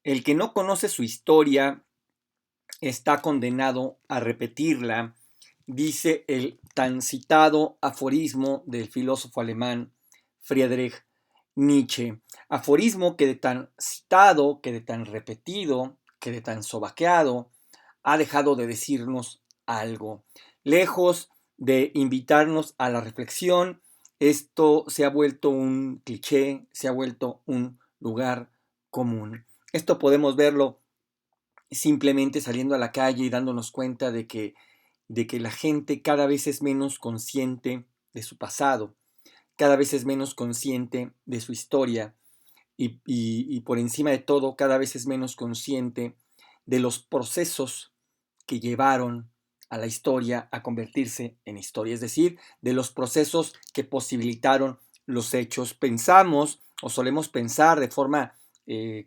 El que no conoce su historia está condenado a repetirla, dice el tan citado aforismo del filósofo alemán Friedrich Nietzsche. Aforismo que de tan citado, que de tan repetido, que de tan sobaqueado, ha dejado de decirnos algo. Lejos de invitarnos a la reflexión, esto se ha vuelto un cliché, se ha vuelto un lugar común. Esto podemos verlo simplemente saliendo a la calle y dándonos cuenta de que la gente cada vez es menos consciente de su pasado, cada vez es menos consciente de su historia y por encima de todo cada vez es menos consciente de los procesos que llevaron a la historia a convertirse en historia, es decir, de los procesos que posibilitaron los hechos. Pensamos o solemos pensar de forma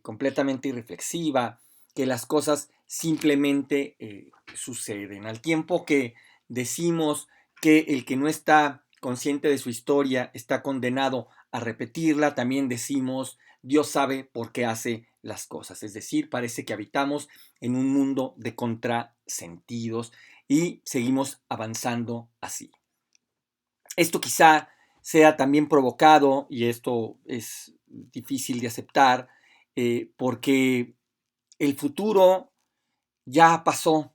completamente irreflexiva que las cosas simplemente suceden. Al tiempo que decimos que el que no está consciente de su historia está condenado a repetirla, también decimos Dios sabe por qué hace las cosas. Es decir, parece que habitamos en un mundo de contrasentidos y seguimos avanzando así. Esto quizá sea también provocado, y esto es difícil de aceptar, porque el futuro ya pasó.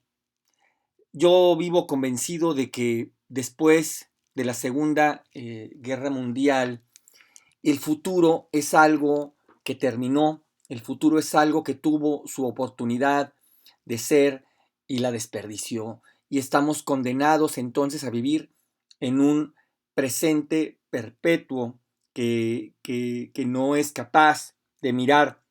Yo vivo convencido de que después de la Segunda Guerra Mundial, el futuro es algo que terminó, el futuro es algo que tuvo su oportunidad de ser y la desperdició. Y estamos condenados entonces a vivir en un presente perpetuo que no es capaz de mirar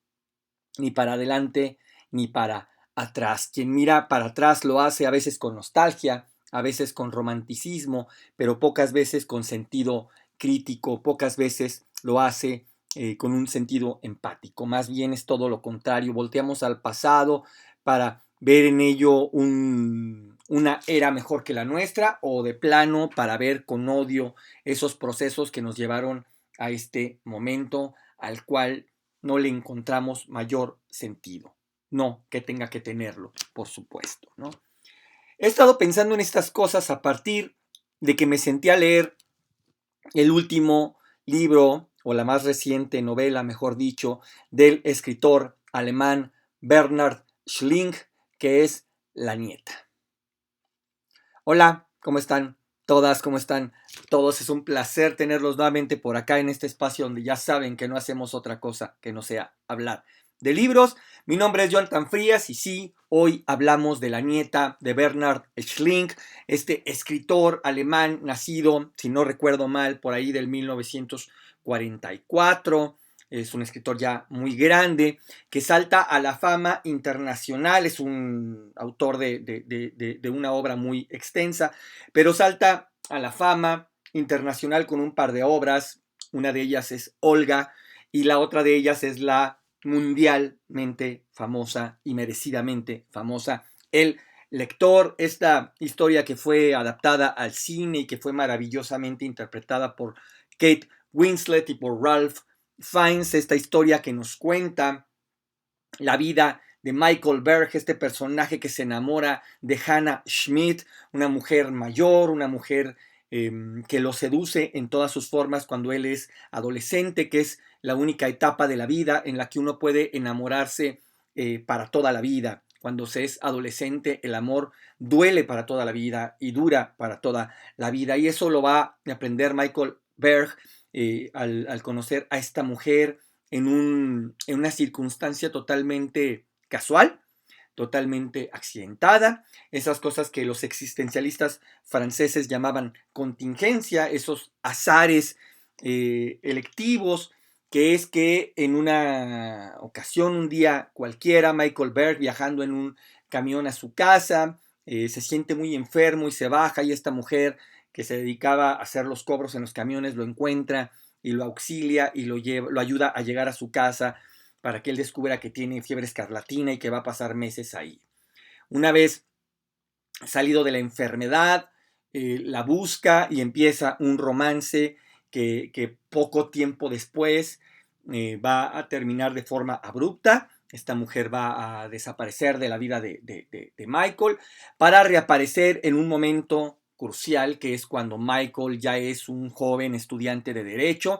ni para adelante ni para atrás. Quien mira para atrás lo hace a veces con nostalgia, a veces con romanticismo, pero pocas veces con sentido crítico, pocas veces lo hace con un sentido empático. Más bien es todo lo contrario. Volteamos al pasado para ver en ello una era mejor que la nuestra o de plano para ver con odio esos procesos que nos llevaron a este momento al cual no le encontramos mayor sentido. No que tenga que tenerlo, por supuesto, ¿no? He estado pensando en estas cosas a partir de que me senté a leer el último libro, o la más reciente novela, mejor dicho, del escritor alemán Bernhard Schling, que es La Nieta. Hola, ¿cómo están todas? ¿Cómo están todos? Es un placer tenerlos nuevamente por acá en este espacio donde ya saben que no hacemos otra cosa que no sea hablar de libros. Mi nombre es Jonathan Frías y sí, hoy hablamos de La Nieta de Bernhard Schling, este escritor alemán nacido, si no recuerdo mal, por ahí del 1944. Es un escritor ya muy grande que salta a la fama internacional. Es un autor de una obra muy extensa, pero salta a la fama internacional con un par de obras. Una de ellas es Olga y la otra de ellas es la mundialmente famosa y merecidamente famosa El Lector, esta historia que fue adaptada al cine y que fue maravillosamente interpretada por Kate Winslet y por Ralph Fiennes, esta historia que nos cuenta la vida de Michael Berg, este personaje que se enamora de Hannah Schmidt, una mujer mayor, una mujer que lo seduce en todas sus formas cuando él es adolescente, que es la única etapa de la vida en la que uno puede enamorarse para toda la vida. Cuando se es adolescente, el amor duele para toda la vida y dura para toda la vida. Y eso lo va a aprender Michael Berg al conocer a esta mujer en una circunstancia totalmente casual, totalmente accidentada, esas cosas que los existencialistas franceses llamaban contingencia, esos azares electivos, que es que en una ocasión, un día cualquiera, Michael Berg viajando en un camión a su casa, se siente muy enfermo y se baja y esta mujer que se dedicaba a hacer los cobros en los camiones lo encuentra y lo auxilia y lo ayuda a llegar a su casa para que él descubra que tiene fiebre escarlatina y que va a pasar meses ahí. Una vez salido de la enfermedad, la busca y empieza un romance que poco tiempo después va a terminar de forma abrupta esta mujer va a desaparecer de la vida de Michael para reaparecer en un momento crucial, que es cuando Michael ya es un joven estudiante de derecho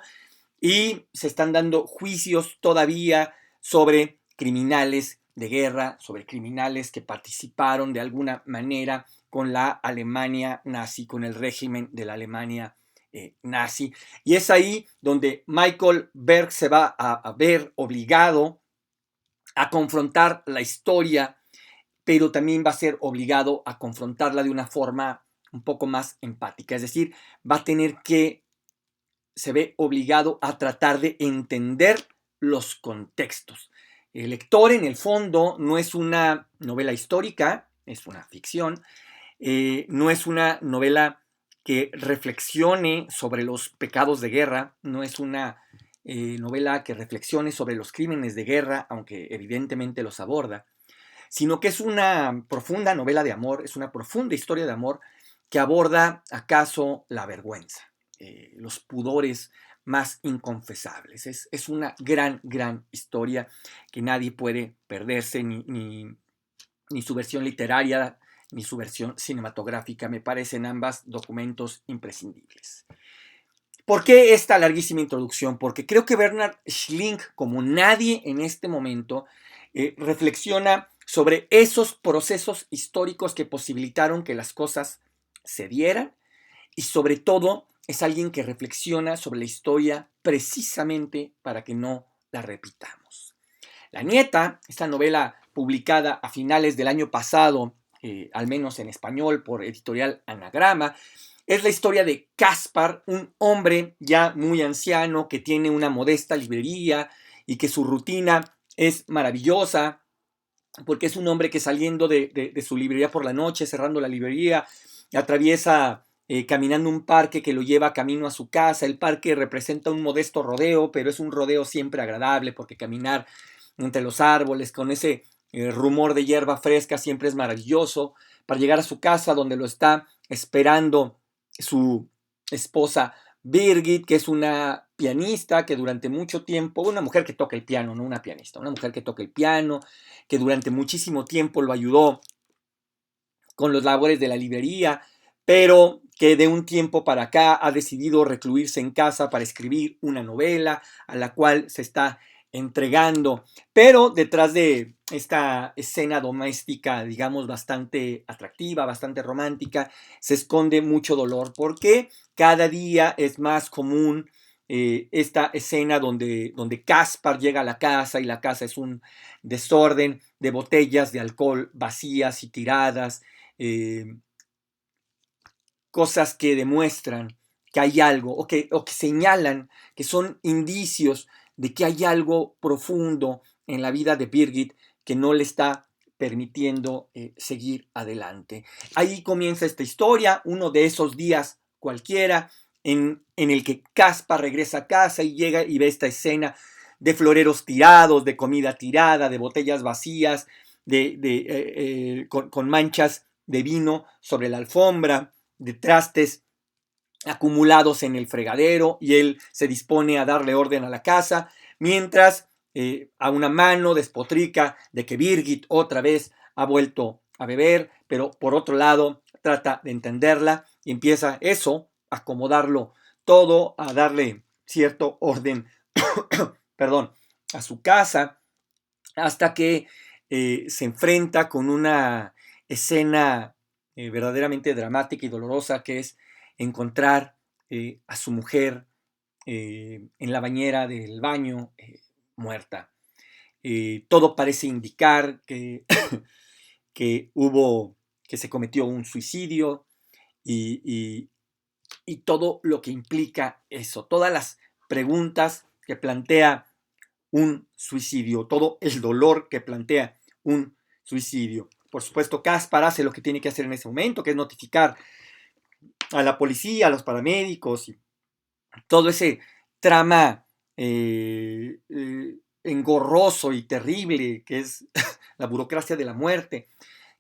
y se están dando juicios todavía sobre criminales de guerra, sobre criminales que participaron de alguna manera con la Alemania nazi, con el régimen de la Alemania nazi. Y es ahí donde Michael Berg se va a ver obligado a confrontar la historia, pero también va a ser obligado a confrontarla de una forma un poco más empática. Es decir, va a tener que, se ve obligado a tratar de entender los contextos. El lector, en el fondo, no es una novela histórica, es una ficción, no es una novela que reflexione sobre los pecados de guerra, no es una novela que reflexione sobre los crímenes de guerra, aunque evidentemente los aborda, sino que es una profunda novela de amor, es una profunda historia de amor que aborda acaso la vergüenza, los pudores más inconfesables. Es una gran, gran historia que nadie puede perderse, ni su versión literaria, ni su versión cinematográfica. Me parecen ambas documentos imprescindibles. ¿Por qué esta larguísima introducción? Porque creo que Bernhard Schlink, como nadie en este momento, reflexiona sobre esos procesos históricos que posibilitaron que las cosas se dieran y sobre todo es alguien que reflexiona sobre la historia precisamente para que no la repitamos. La Nieta, esta novela publicada a finales del año pasado, al menos en español por editorial Anagrama, es la historia de Caspar, un hombre ya muy anciano que tiene una modesta librería y que su rutina es maravillosa, porque es un hombre que saliendo de su librería por la noche, cerrando la librería, atraviesa caminando un parque que lo lleva camino a su casa. El parque representa un modesto rodeo, pero es un rodeo siempre agradable, porque caminar entre los árboles con ese rumor de hierba fresca siempre es maravilloso. Para llegar a su casa, donde lo está esperando su esposa Birgit, que es una pianista que durante mucho tiempo, una mujer que toca el piano, no una pianista, una mujer que toca el piano, que durante muchísimo tiempo lo ayudó con los labores de la librería, pero que de un tiempo para acá ha decidido recluirse en casa para escribir una novela a la cual se está entregando. Pero detrás de esta escena doméstica, digamos, bastante atractiva, bastante romántica, se esconde mucho dolor, porque cada día es más común esta escena donde Caspar llega a la casa y la casa es un desorden de botellas de alcohol vacías y tiradas, eh, cosas que demuestran que hay algo o que señalan que son indicios de que hay algo profundo en la vida de Birgit que no le está permitiendo seguir adelante. Ahí comienza esta historia, uno de esos días cualquiera en el que Caspar regresa a casa y llega y ve esta escena de floreros tirados, de comida tirada, de botellas vacías, con manchas de vino sobre la alfombra, de trastes acumulados en el fregadero, y él se dispone a darle orden a la casa, mientras a una mano despotrica de que Birgit otra vez ha vuelto a beber, pero por otro lado trata de entenderla y empieza eso, a acomodarlo todo, a darle cierto orden, perdón, a su casa, hasta que se enfrenta con una escena verdaderamente dramática y dolorosa, que es encontrar a su mujer en la bañera del baño, muerta. Todo parece indicar que, que que se cometió un suicidio y, y todo lo que implica eso, todas las preguntas que plantea un suicidio, todo el dolor que plantea un suicidio. Por supuesto, Caspar hace lo que tiene que hacer en ese momento, que es notificar a la policía, a los paramédicos, y todo ese trama engorroso y terrible que es la burocracia de la muerte,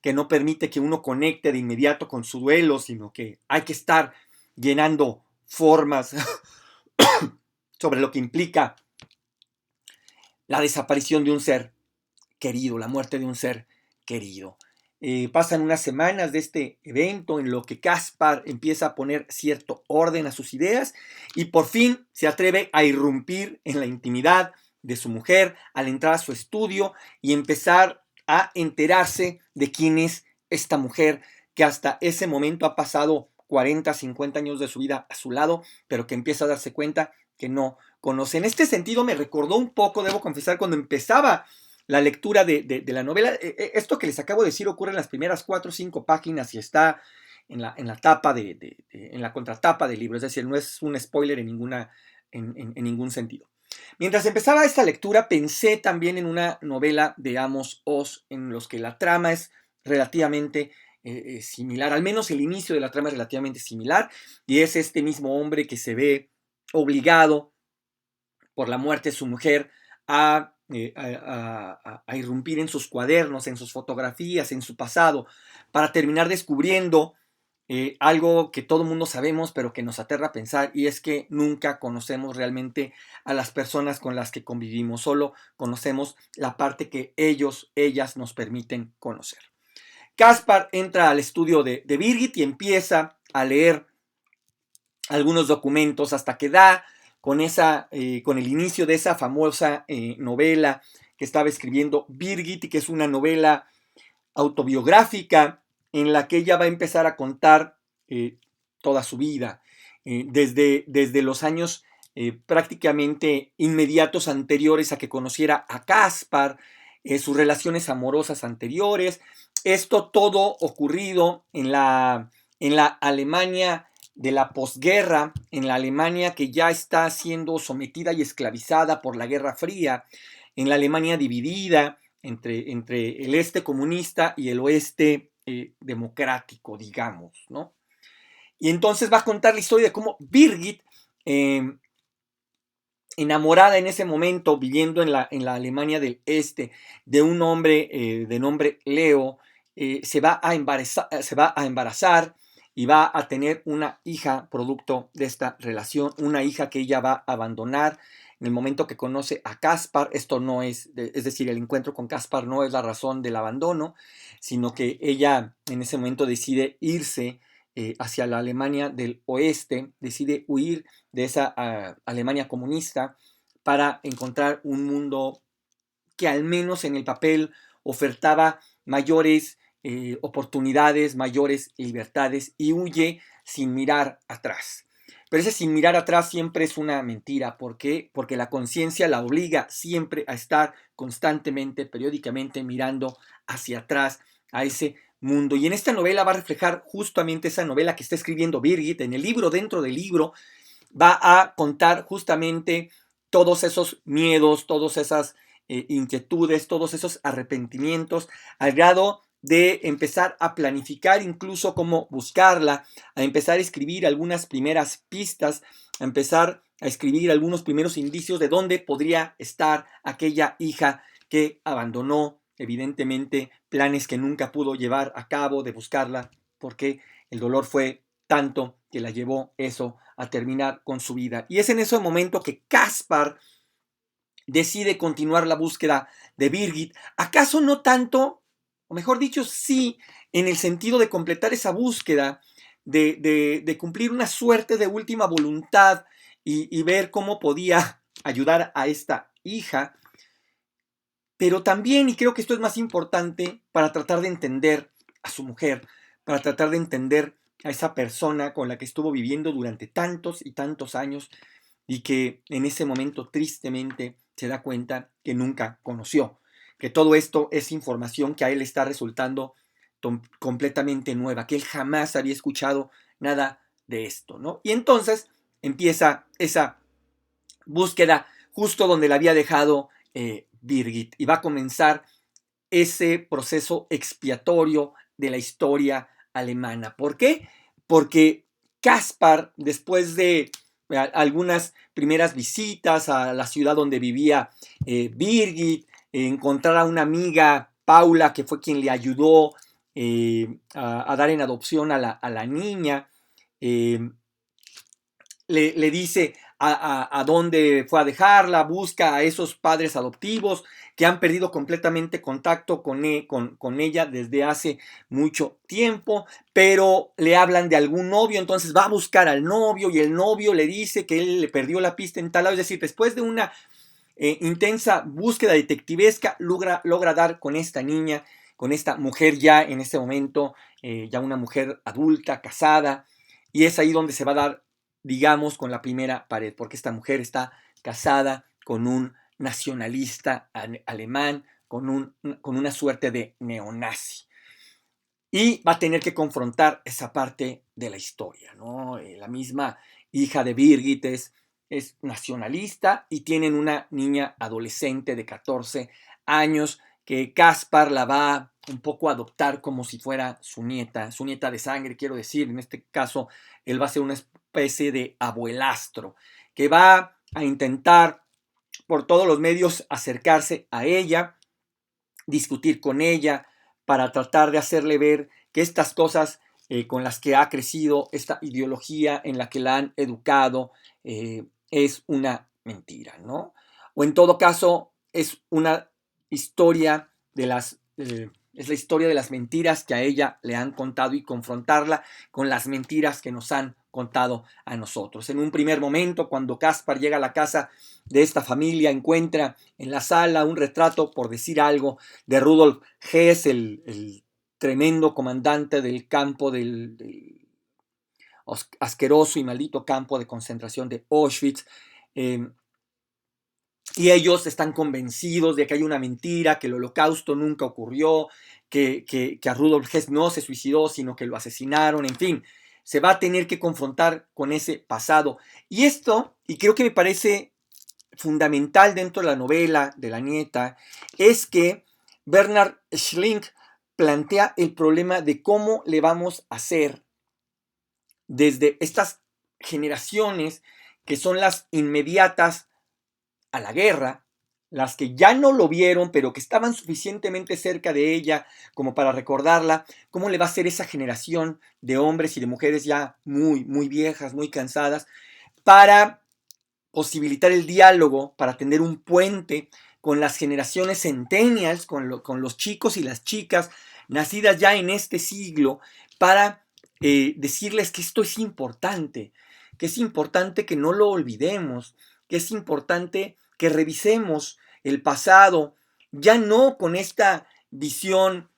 que no permite que uno conecte de inmediato con su duelo, sino que hay que estar llenando formas sobre lo que implica la desaparición de un ser querido, la muerte de un ser querido. Pasan unas semanas de este evento en lo que Caspar empieza a poner cierto orden a sus ideas y por fin se atreve a irrumpir en la intimidad de su mujer al entrar a su estudio y empezar a enterarse de quién es esta mujer que hasta ese momento ha pasado 40, 50 años de su vida a su lado, pero que empieza a darse cuenta que no conoce. En este sentido me recordó un poco, debo confesar, cuando empezaba la lectura de la novela. Esto que les acabo de decir ocurre en las primeras 4 o 5 páginas y está en la tapa en la contratapa del libro, es decir, no es un spoiler en ningún sentido. Mientras empezaba esta lectura, pensé también en una novela de Amos Oz, en los que la trama es relativamente similar, al menos el inicio de la trama es relativamente similar, y es este mismo hombre que se ve obligado por la muerte de su mujer a irrumpir en sus cuadernos, en sus fotografías, en su pasado, para terminar descubriendo algo que todo el mundo sabemos, pero que nos aterra pensar, y es que nunca conocemos realmente a las personas con las que convivimos, solo conocemos la parte que ellas nos permiten conocer. Caspar entra al estudio de Birgit y empieza a leer algunos documentos hasta que da con el inicio de esa famosa novela que estaba escribiendo Birgit y que es una novela autobiográfica en la que ella va a empezar a contar toda su vida, desde los años prácticamente inmediatos anteriores a que conociera a Caspar, sus relaciones amorosas anteriores, esto todo ocurrido en la Alemania de la posguerra, en la Alemania que ya está siendo sometida y esclavizada por la Guerra Fría, en la Alemania dividida entre el este comunista y el oeste democrático, digamos, ¿no? Y entonces va a contar la historia de cómo Birgit, enamorada en ese momento, viviendo en la Alemania del Este, de un hombre de nombre Leo, se va a embarazar y va a tener una hija producto de esta relación, una hija que ella va a abandonar en el momento que conoce a Caspar. Esto no es decir, el encuentro con Caspar no es la razón del abandono, sino que ella en ese momento decide irse hacia la Alemania del Oeste, decide huir de esa Alemania comunista para encontrar un mundo que al menos en el papel ofertaba mayores oportunidades, mayores libertades, y huye sin mirar atrás. Pero ese sin mirar atrás siempre es una mentira. ¿Por qué? Porque la conciencia la obliga siempre a estar constantemente, periódicamente mirando hacia atrás a ese mundo. Y en esta novela va a reflejar justamente esa novela que está escribiendo Birgit. En el libro, dentro del libro, va a contar justamente todos esos miedos, todas esas inquietudes, todos esos arrepentimientos, al grado de empezar a planificar incluso cómo buscarla, a empezar a escribir algunas primeras pistas, a empezar a escribir algunos primeros indicios de dónde podría estar aquella hija que abandonó, evidentemente, planes que nunca pudo llevar a cabo de buscarla, porque el dolor fue tanto que la llevó eso a terminar con su vida. Y es en ese momento que Caspar decide continuar la búsqueda de Birgit. ¿Acaso no tanto, o mejor dicho, sí, en el sentido de completar esa búsqueda, de cumplir una suerte de última voluntad y ver cómo podía ayudar a esta hija? Pero también, y creo que esto es más importante, para tratar de entender a su mujer, para tratar de entender a esa persona con la que estuvo viviendo durante tantos y tantos años y que en ese momento tristemente se da cuenta que nunca conoció, que todo esto es información que a él está resultando completamente nueva, que él jamás había escuchado nada de esto, ¿no? Y entonces empieza esa búsqueda justo donde la había dejado Birgit, y va a comenzar ese proceso expiatorio de la historia alemana. ¿Por qué? Porque Caspar, después de algunas primeras visitas a la ciudad donde vivía Birgit, encontrar a una amiga, Paula, que fue quien le ayudó a dar en adopción a la niña, le dice a dónde fue a dejarla, busca a esos padres adoptivos que han perdido completamente contacto con ella desde hace mucho tiempo, pero le hablan de algún novio, entonces va a buscar al novio y el novio le dice que él le perdió la pista en tal lado. Es decir, después de una intensa búsqueda detectivesca, logra dar con esta niña, con esta mujer ya en este momento, ya una mujer adulta, casada, y es ahí donde se va a dar, digamos, con la primera pared, porque esta mujer está casada con un nacionalista alemán, con una suerte de neonazi. Y va a tener que confrontar esa parte de la historia, ¿no? La misma hija de Birgit es nacionalista y tienen una niña adolescente de 14 años que Caspar la va un poco a adoptar como si fuera su nieta de sangre, quiero decir. En este caso, él va a ser una especie de abuelastro que va a intentar por todos los medios acercarse a ella, discutir con ella, para tratar de hacerle ver que estas cosas con las que ha crecido, esta ideología en la que la han educado, es una mentira, ¿no? O en todo caso, es una historia de es la historia de las mentiras que a ella le han contado y confrontarla con las mentiras que nos han contado a nosotros. En un primer momento, cuando Caspar llega a la casa de esta familia, encuentra en la sala un retrato, por decir algo, de Rudolf Hess, el tremendo comandante del campo del asqueroso y maldito campo de concentración de Auschwitz. Y ellos están convencidos de que hay una mentira, que el holocausto nunca ocurrió, que a Rudolf Hess no se suicidó, sino que lo asesinaron, en fin. Se va a tener que confrontar con ese pasado. Y esto, y creo que me parece fundamental dentro de la novela de la nieta, es que Bernhard Schlink plantea el problema de cómo le vamos a hacer desde estas generaciones que son las inmediatas a la guerra, las que ya no lo vieron, pero que estaban suficientemente cerca de ella como para recordarla, cómo le va a ser esa generación de hombres y de mujeres ya muy, muy viejas, muy cansadas, para posibilitar el diálogo, para tener un puente con las generaciones centennials, con los chicos y las chicas nacidas ya en este siglo, para decirles que esto es importante, que es importante que no lo olvidemos, que es importante que revisemos el pasado, ya no con esta visión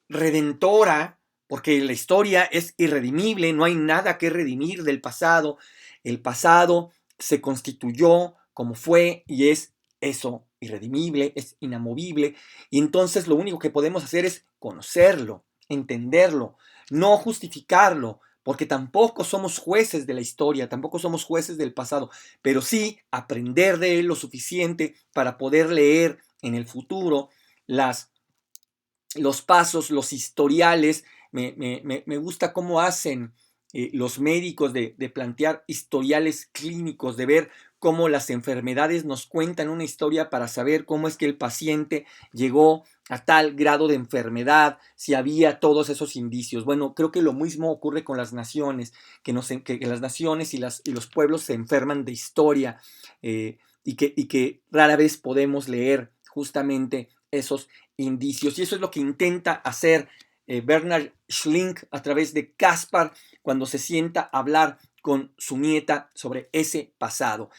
redentora, porque la historia es irredimible, no hay nada que redimir del pasado. El pasado se constituyó como fue y es eso, irredimible, es inamovible. Y entonces lo único que podemos hacer es conocerlo, entenderlo, no justificarlo, porque tampoco somos jueces de la historia, tampoco somos jueces del pasado, pero sí aprender de él lo suficiente para poder leer en el futuro los pasos, los historiales. Me gusta cómo hacen los médicos de plantear historiales clínicos, de ver cómo las enfermedades nos cuentan una historia para saber cómo es que el paciente llegó a tal grado de enfermedad, si había todos esos indicios. Bueno, creo que lo mismo ocurre con las naciones, que las naciones y los pueblos se enferman de historia, y que rara vez podemos leer justamente esos indicios. Y eso es lo que intenta hacer Bernhard Schlink a través de Caspar cuando se sienta a hablar con su nieta sobre ese pasado.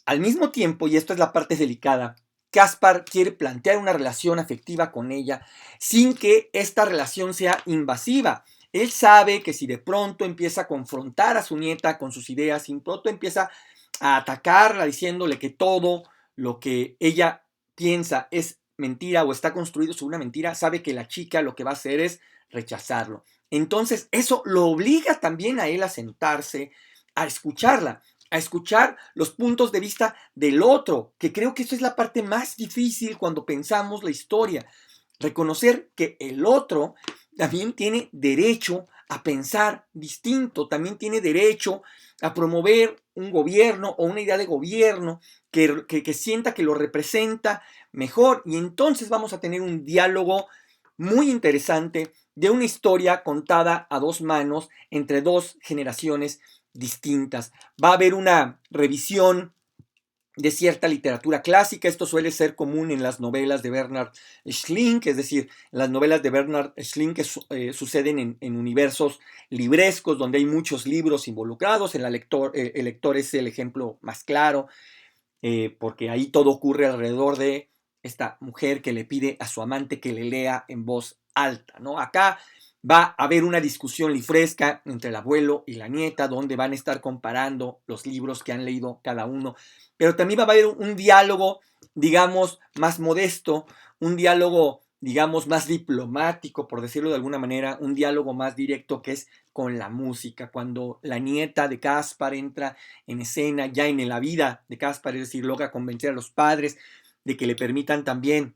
Al mismo tiempo, y esto es la parte delicada, Caspar quiere plantear una relación afectiva con ella sin que esta relación sea invasiva. Él sabe que si de pronto empieza a confrontar a su nieta con sus ideas, si de pronto empieza a atacarla diciéndole que todo lo que ella piensa es mentira o está construido sobre una mentira, sabe que la chica lo que va a hacer es rechazarlo. Entonces, eso lo obliga también a él a sentarse, a escucharla, a escuchar los puntos de vista del otro, que creo que eso es la parte más difícil cuando pensamos la historia. Reconocer que el otro también tiene derecho a pensar distinto, también tiene derecho a promover un gobierno o una idea de gobierno que sienta que lo representa mejor. Y entonces vamos a tener un diálogo muy interesante de una historia contada a dos manos entre dos generaciones distintas. Va a haber una revisión de cierta literatura clásica. Esto suele ser común en las novelas de Bernhard Schlink, es decir, las novelas de Bernhard Schlink que suceden en universos librescos, donde hay muchos libros involucrados. El lector es el ejemplo más claro, porque ahí todo ocurre alrededor de esta mujer que le pide a su amante que le lea en voz alta, ¿no? Acá va a haber una discusión fresca entre el abuelo y la nieta, donde van a estar comparando los libros que han leído cada uno, pero también va a haber un diálogo, digamos, más modesto, un diálogo, digamos, más diplomático, por decirlo de alguna manera, un diálogo más directo, que es con la música, cuando la nieta de Caspar entra en escena, ya en la vida de Caspar, es decir, logra convencer a los padres de que le permitan también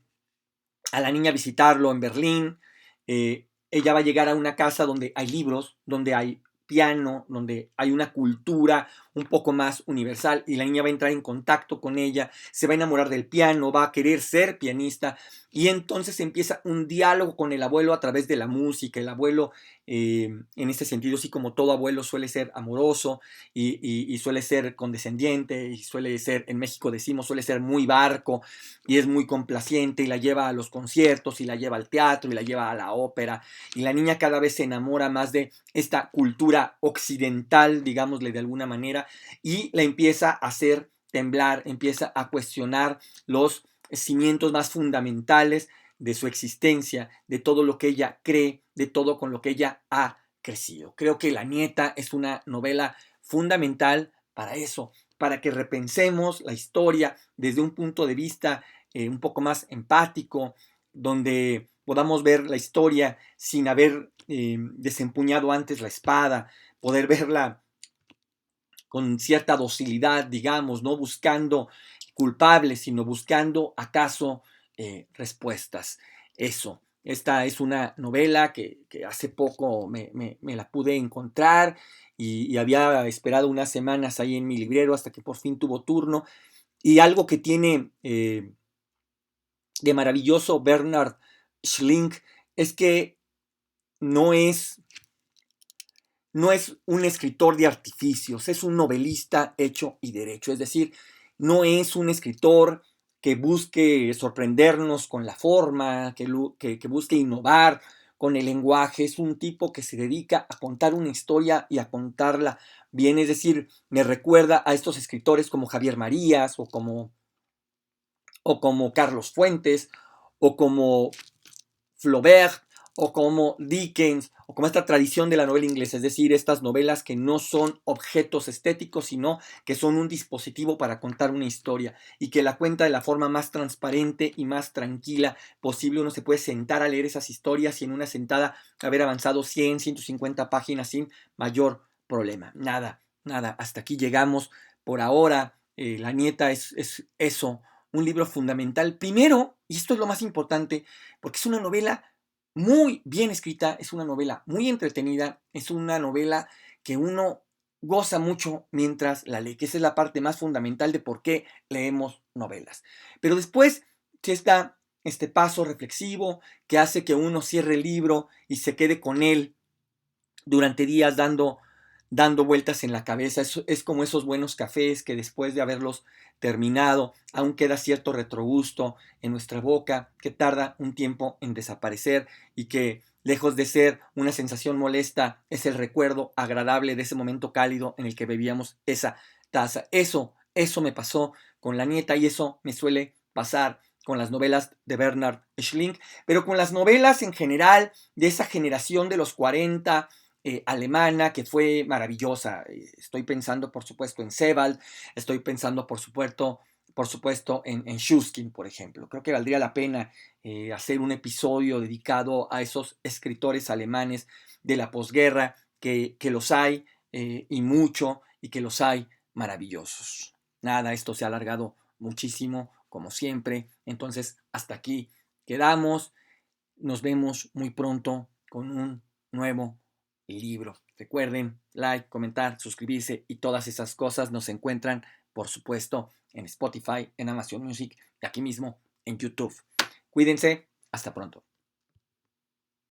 a la niña visitarlo en Berlín. Ella va a llegar a una casa donde hay libros, donde hay piano, donde hay una cultura un poco más universal, y la niña va a entrar en contacto con ella, se va a enamorar del piano, va a querer ser pianista, y entonces empieza un diálogo con el abuelo a través de la música. El abuelo, en este sentido, sí, como todo abuelo, suele ser amoroso y suele ser condescendiente, y suele ser, en México decimos, suele ser muy barco, y es muy complaciente, y la lleva a los conciertos, y la lleva al teatro, y la lleva a la ópera, y la niña cada vez se enamora más de esta cultura occidental, digámosle de alguna manera, y la empieza a hacer temblar, empieza a cuestionar los cimientos más fundamentales de su existencia, de todo lo que ella cree, de todo con lo que ella ha crecido. Creo que La nieta es una novela fundamental para eso, para que repensemos la historia desde un punto de vista un poco más empático, donde podamos ver la historia sin haber desempuñado antes la espada, poder verla con cierta docilidad, digamos, no buscando culpables, sino buscando acaso respuestas. Eso. Esta es una novela que hace poco me la pude encontrar, y había esperado unas semanas ahí en mi librero hasta que por fin tuvo turno. Y algo que tiene de maravilloso Bernhard Schlink es que no es, no es un escritor de artificios, es un novelista hecho y derecho. Es decir, no es un escritor que busque sorprendernos con la forma, que busque innovar con el lenguaje. Es un tipo que se dedica a contar una historia y a contarla bien. Es decir, me recuerda a estos escritores como Javier Marías, o como Carlos Fuentes, o como Flaubert, o como Dickens, o como esta tradición de la novela inglesa, es decir, estas novelas que no son objetos estéticos, sino que son un dispositivo para contar una historia, y que la cuenta de la forma más transparente y más tranquila posible. Uno se puede sentar a leer esas historias y en una sentada haber avanzado 100, 150 páginas sin mayor problema. Nada, nada, hasta aquí llegamos por ahora. La nieta es eso, un libro fundamental. Primero, y esto es lo más importante, porque es una novela muy bien escrita, es una novela muy entretenida, es una novela que uno goza mucho mientras la lee, que esa es la parte más fundamental de por qué leemos novelas. Pero después está este paso reflexivo que hace que uno cierre el libro y se quede con él durante días dando vueltas en la cabeza. Es como esos buenos cafés que después de haberlos terminado aún queda cierto retrogusto en nuestra boca, que tarda un tiempo en desaparecer, y que lejos de ser una sensación molesta es el recuerdo agradable de ese momento cálido en el que bebíamos esa taza. Eso me pasó con La nieta, y eso me suele pasar con las novelas de Bernhard Schlink, pero con las novelas en general de esa generación de los 40 alemana, que fue maravillosa. Estoy pensando, por supuesto, en Sebald, estoy pensando, por supuesto en Shuskin, por ejemplo. Creo que valdría la pena hacer un episodio dedicado a esos escritores alemanes de la posguerra, que los hay, y mucho, y que los hay maravillosos. Nada, esto se ha alargado muchísimo, como siempre. Entonces, hasta aquí quedamos. Nos vemos muy pronto con un nuevo libro. Recuerden, like, comentar, suscribirse y todas esas cosas. Nos encuentran, por supuesto, en Spotify, en Amazon Music y aquí mismo en YouTube. Cuídense. Hasta pronto.